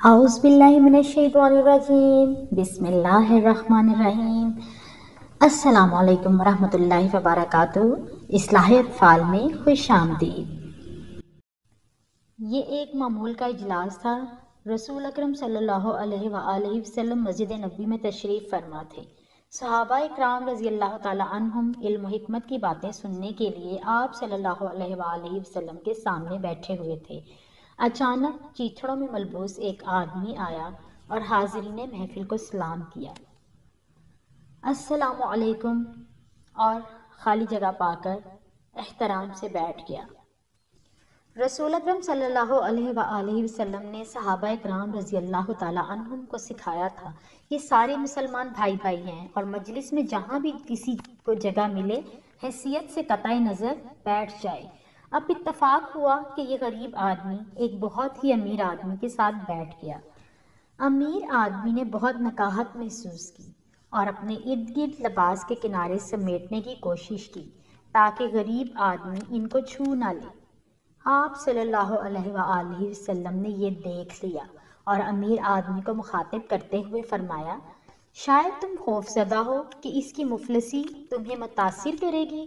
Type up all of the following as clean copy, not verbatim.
اعوذ باللہ من الشیطان الرجیم بسم اللہ الرحمن الرحیم۔ السلام علیکم ورحمۃ اللہ وبرکاتہ۔ اصلاح اطفال میں خوش آمدید۔ یہ ایک معمول کا اجلاس تھا۔ رسول اکرم صلی اللہ علیہ وآلہ وسلم مسجد نبوی میں تشریف فرما تھے۔ صحابہ اکرام رضی اللہ تعالی عنہم علم و حکمت کی باتیں سننے کے لیے آپ صلی اللہ علیہ وآلہ وسلم کے سامنے بیٹھے ہوئے تھے۔ اچانک چیتھڑوں میں ملبوس ایک آدمی آیا اور حاضرین محفل کو سلام کیا، السلام علیکم، اور خالی جگہ پا کر احترام سے بیٹھ گیا۔ رسول اکرم صلی اللہ علیہ وآلہ وسلم نے صحابہ اکرام رضی اللہ تعالی عنہم کو سکھایا تھا کہ سارے مسلمان بھائی بھائی ہیں اور مجلس میں جہاں بھی کسی کو جگہ ملے حیثیت سے قطع نظر بیٹھ جائے۔ اب اتفاق ہوا کہ یہ غریب آدمی ایک بہت ہی امیر آدمی کے ساتھ بیٹھ گیا۔ امیر آدمی نے بہت نکاہت محسوس کی اور اپنے ارد گرد لباس کے کنارے سمیٹنے کی کوشش کی تاکہ غریب آدمی ان کو چھو نہ لے۔ آپ صلی اللہ علیہ وآلہ وسلم نے یہ دیکھ لیا اور امیر آدمی کو مخاطب کرتے ہوئے فرمایا، شاید تم خوف زدہ ہو کہ اس کی مفلسی تمہیں متاثر کرے گی۔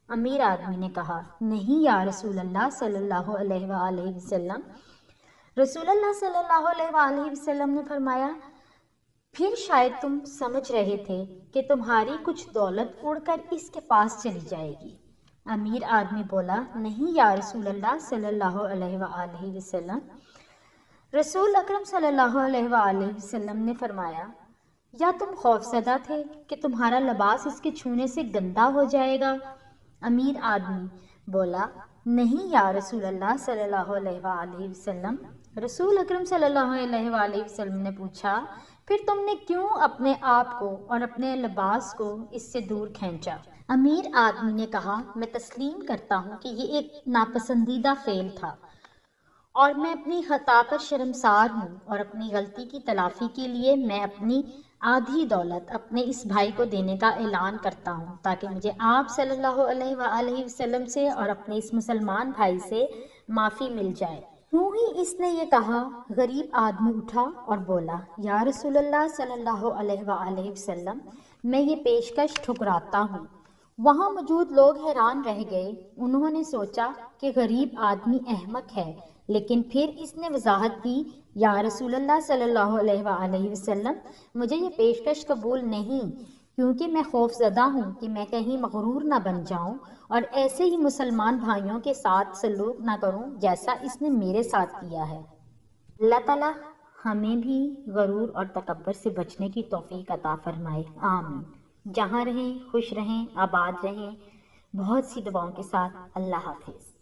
امیر آدمی نے کہا، نہیں یا رسول اللہ صلی اللہ علیہ وآلہ وسلم۔ رسول اللہ صلی اللہ علیہ وآلہ وسلم نے فرمایا، پھر شاید تم سمجھ رہے تھے کہ تمہاری کچھ دولت اڑ کر اس کے پاس چلی جائے گی۔ امیر آدمی بولا، نہیں یا رسول اللہ صلی اللہ علیہ وآلہ وسلم۔ رسول اکرم صلی اللہ علیہ وآلہ وسلم نے فرمایا، یا تم خوف زدہ تھے کہ تمہارا لباس اس کے چھونے سے گندا ہو جائے گا؟ امیر آدمی بولا، نہیں یا رسول اللہ صلی اللہ علیہ وآلہ وسلم۔ رسول اکرم صلی اللہ علیہ وآلہ وسلم نے پوچھا، پھر تم نے کیوں اپنے آپ کو اور اپنے لباس کو اس سے دور کھینچا؟ امیر آدمی نے کہا، میں تسلیم کرتا ہوں کہ یہ ایک ناپسندیدہ فعل تھا اور میں اپنی خطا پر شرمسار ہوں، اور اپنی غلطی کی تلافی کے لیے میں اپنی آدھی دولت اپنے اس بھائی کو دینے کا اعلان کرتا ہوں تاکہ مجھے آپ صلی اللہ علیہ وآلہ وسلم سے اور اپنے اس مسلمان بھائی سے معافی مل جائے۔ یوں ہی اس نے یہ کہا، غریب آدمی اٹھا اور بولا، یا رسول اللہ صلی اللہ علیہ وآلہ وسلم، میں یہ پیشکش ٹھکراتا ہوں۔ وہاں موجود لوگ حیران رہ گئے۔ انہوں نے سوچا کہ غریب آدمی احمق ہے، لیکن پھر اس نے وضاحت کی، یا رسول اللہ صلی اللہ علیہ وآلہ وسلم، مجھے یہ پیشکش قبول نہیں، کیونکہ میں خوف زدہ ہوں کہ میں کہیں مغرور نہ بن جاؤں اور ایسے ہی مسلمان بھائیوں کے ساتھ سلوک نہ کروں جیسا اس نے میرے ساتھ کیا ہے۔ اللہ تعالیٰ ہمیں بھی غرور اور تکبر سے بچنے کی توفیق عطا فرمائے، آمین۔ جہاں رہیں خوش رہیں، آباد رہیں۔ بہت سی دعاؤں کے ساتھ، اللہ حافظ۔